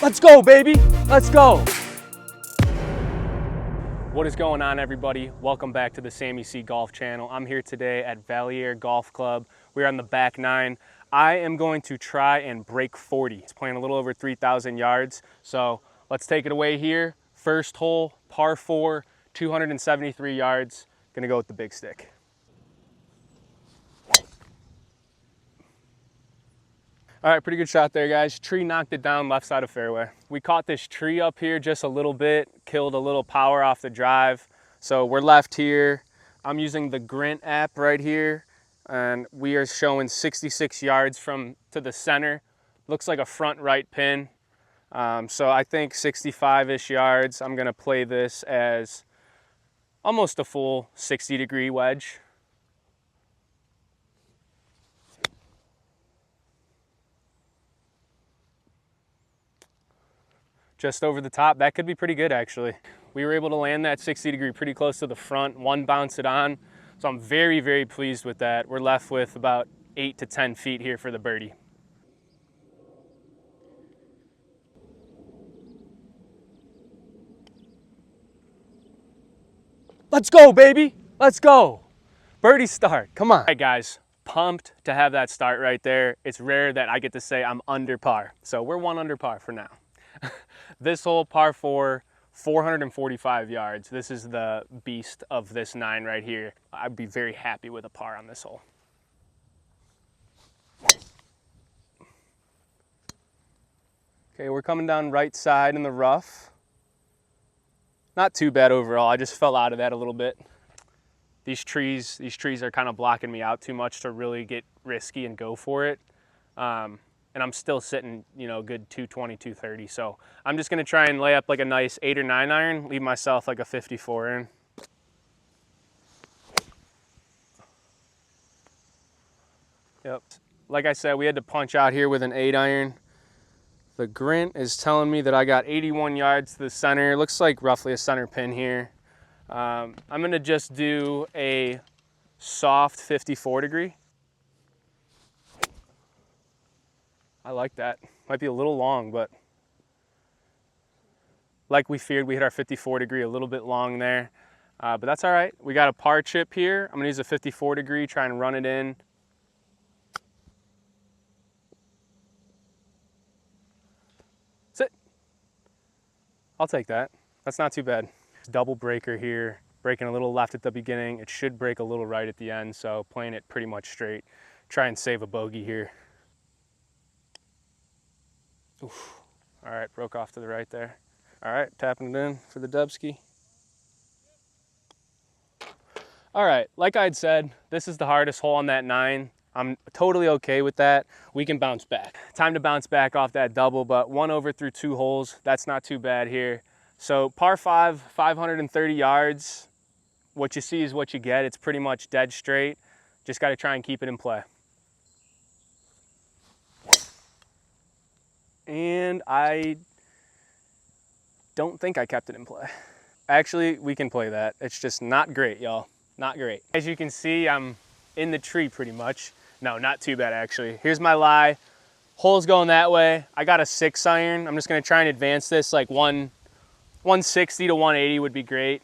Let's go, baby. Let's go. What is going on, everybody? Welcome back to the Sammy C Golf channel. I'm here today at Valleaire Golf Club. We're on the back nine. I am going to try and break 40. It's playing a little over 3,000 yards. So let's take it away here. First hole, par 4, 273 yards. Gonna go with the big stick. All right, pretty good shot there, guys. Tree knocked it down left side of fairway. We caught this tree up here just a little bit, killed a little power off the drive. So we're left here. I'm using the Grint app right here, and we are showing 66 yards to the center. Looks like a front right pin. So I think 65-ish yards. I'm gonna play this as almost a full 60-degree wedge. Just over the top. That could be pretty good, actually. We were able to land that 60-degree pretty close to the front, one bounce it on. So I'm very, very pleased with that. We're left with about 8 to 10 feet here for the birdie. Let's go, baby. Let's go. Birdie start. Come on. All right, guys. Pumped to have that start right there. It's rare that I get to say I'm under par. So we're 1 under par for now. This hole, par 4, 445 yards. This is the beast of this 9 right here. I'd be very happy with a par on this hole. Okay, we're coming down right side in the rough. Not too bad overall. I just fell out of that a little bit. These trees are kind of blocking me out too much to really get risky and go for it. And I'm still sitting, you know, good 220, 230. So I'm just gonna try and lay up like a nice 8 or 9 iron, leave myself like a 54 in. Yep. Like I said, we had to punch out here with an 8 iron. The Grint is telling me that I got 81 yards to the center. It looks like roughly a center pin here. I'm gonna just do a soft 54 degree. I like that. Might be a little long, but like we feared, we hit our 54 degree a little bit long there. But that's all right. We got a par chip here. I'm gonna use a 54 degree, try and run it in. Sit. I'll take that. That's not too bad. Double breaker here, breaking a little left at the beginning. It should break a little right at the end, so playing it pretty much straight. Try and save a bogey here. Oof. All right, broke off to the right there. All right, tapping it in for the Dubski. All right, like I'd said, this is the hardest hole on that 9. I'm totally okay with that. We can bounce back. Time to bounce back off that double, but 1 over through 2 holes. That's not too bad here. So par 5, 530 yards. What you see is what you get. It's pretty much dead straight. Just got to try and keep it in play. And I don't think I kept it in play. Actually, we can play that. It's just not great, y'all. Not great. As you can see, I'm in the tree pretty much. No, not too bad, actually. Here's my lie. Hole's going that way. I got a 6 iron. I'm just going to try and advance this like 160 to 180 would be great.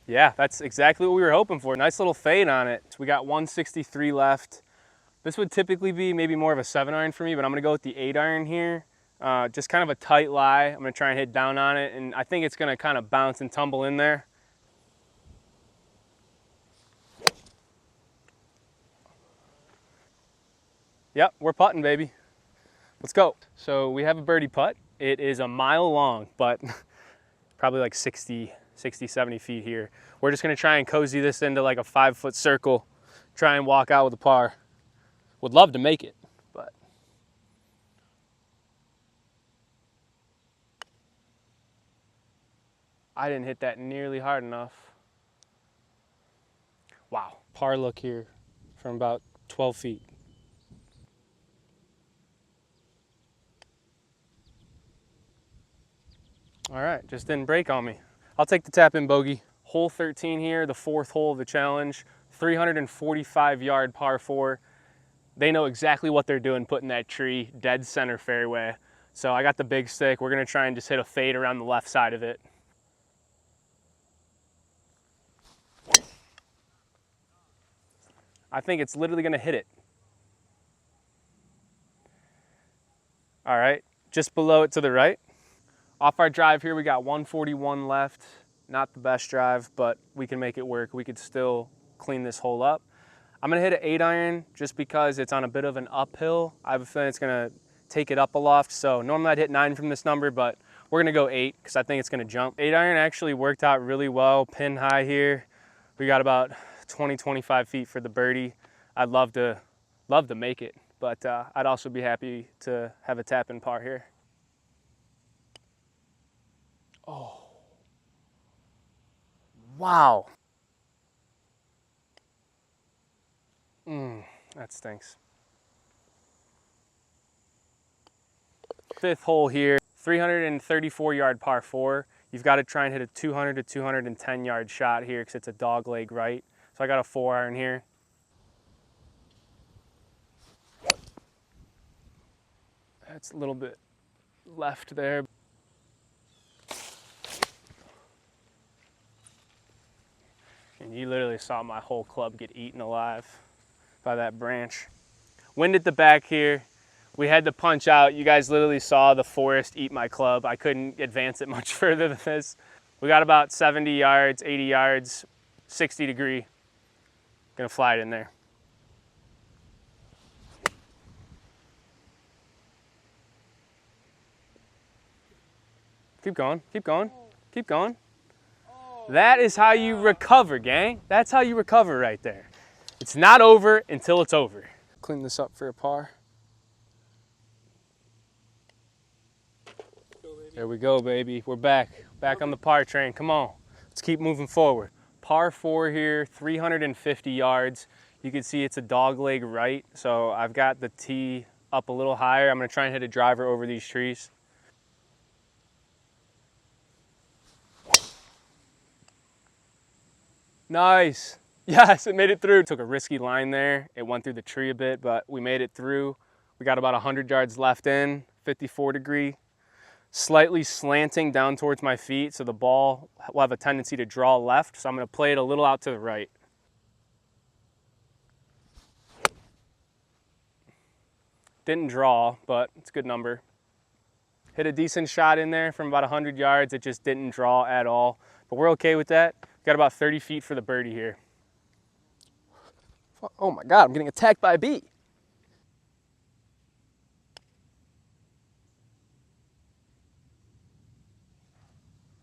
Yeah, that's exactly what we were hoping for. Nice little fade on it. We got 163 left. This would typically be maybe more of a 7 iron for me, but I'm gonna go with the 8 iron here. Just kind of a tight lie. I'm gonna try and hit down on it, and I think it's gonna kind of bounce and tumble in there. Yep, we're putting, baby. Let's go. So we have a birdie putt. It is a mile long, but probably like 60, 70 feet here. We're just gonna try and cozy this into like a 5-foot circle, try and walk out with a par. Would love to make it, but. I didn't hit that nearly hard enough. Wow, par look here from about 12 feet. All right, just didn't break on me. I'll take the tap in bogey. Hole 13 here, the 4th hole of the challenge, 345 yard par 4. They know exactly what they're doing putting that tree dead center fairway. So I got the big stick. We're gonna try and just hit a fade around the left side of it. I think it's literally gonna hit it. All right, just below it to the right. Off our drive here, we got 141 left. Not the best drive, but we can make it work. We could still clean this hole up. I'm gonna hit an 8-iron just because it's on a bit of an uphill. I have a feeling it's gonna take it up a loft. So normally I'd hit 9 from this number, but we're gonna go 8 because I think it's gonna jump. 8-iron actually worked out really well. Pin high here. We got about 20, 25 feet for the birdie. I'd love to make it, but I'd also be happy to have a tap in par here. Oh, wow. That stinks. 5th hole here, 334 yard par 4. You've got to try and hit a 200 to 210 yard shot here because it's a dog leg right. So I got a 4-iron here. That's a little bit left there. And you literally saw my whole club get eaten alive by that branch. Wind at the back here. We had to punch out. You guys literally saw the forest eat my club. I couldn't advance it much further than this. We got about 70 yards, 80 yards, 60 degree. Gonna fly it in there. Keep going, keep going, keep going. That is how you recover, gang. That's how you recover right there. It's not over until it's over. Clean this up for a par. There we go, baby. We're back on the par train. Come on, let's keep moving forward. Par 4 here, 350 yards. You can see it's a dog leg right, so I've got the tee up a little higher. I'm gonna try and hit a driver over these trees. Nice. Yes, it made it through. Took a risky line there. It went through the tree a bit, but we made it through. We got about 100 yards left in, 54 degree. Slightly slanting down towards my feet, so the ball will have a tendency to draw left, so I'm gonna play it a little out to the right. Didn't draw, but it's a good number. Hit a decent shot in there from about 100 yards. It just didn't draw at all, but we're okay with that. Got about 30 feet for the birdie here. Oh my God, I'm getting attacked by a bee.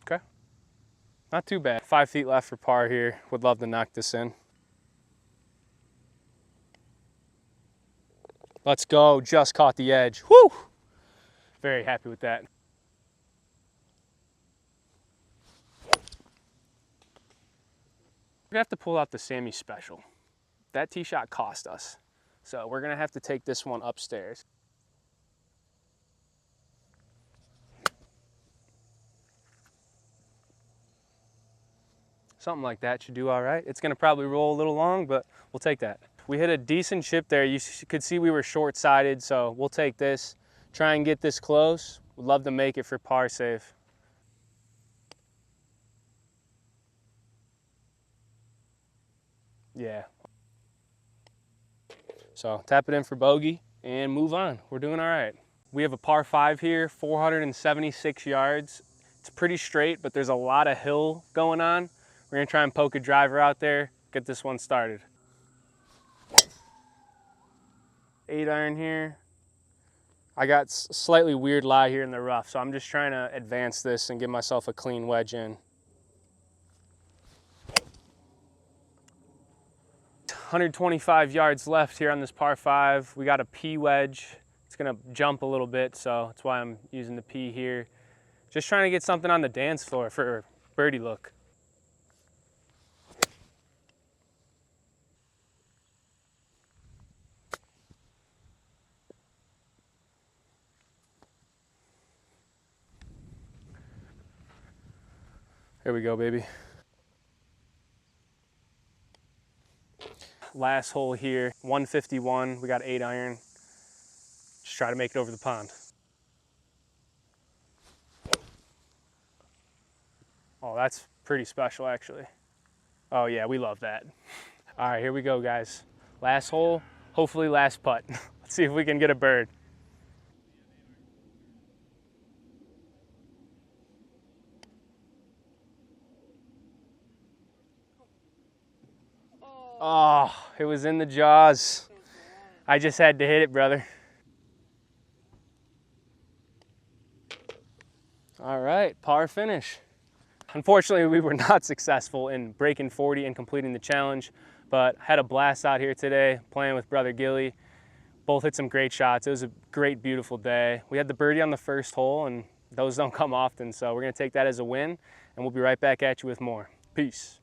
Okay, not too bad. 5 feet left for par here. Would love to knock this in. Let's go, just caught the edge. Woo! Very happy with that. We're gonna have to pull out the Sammy special. That tee shot cost us. So we're gonna have to take this one upstairs. Something like that should do all right. It's gonna probably roll a little long, but we'll take that. We hit a decent chip there. You could see we were short-sided, so we'll take this. Try and get this close. Would love to make it for par save. Yeah. So tap it in for bogey and move on. We're doing all right. We have a par 5 here, 476 yards. It's pretty straight, but there's a lot of hill going on. We're gonna try and poke a driver out there, get this one started. 8-iron here. I got slightly weird lie here in the rough, so I'm just trying to advance this and give myself a clean wedge in. 125 yards left here on this par 5. We got a P wedge. It's gonna jump a little bit, so that's why I'm using the P here. Just trying to get something on the dance floor for a birdie look. Here we go, baby. Last hole here, 151. We got 8 iron. Just try to make it over the pond. Oh, that's pretty special actually. Oh yeah, we love that. All right, here we go, guys. Last hole, hopefully last putt. Let's see if we can get a bird. Oh, it was in the jaws. I just had to hit it, brother. All right, par finish. Unfortunately, we were not successful in breaking 40 and completing the challenge, but had a blast out here today playing with brother Gilly. Both hit some great shots. It was a great, beautiful day. We had the birdie on the first hole, and those don't come often, so we're gonna take that as a win, and we'll be right back at you with more. Peace.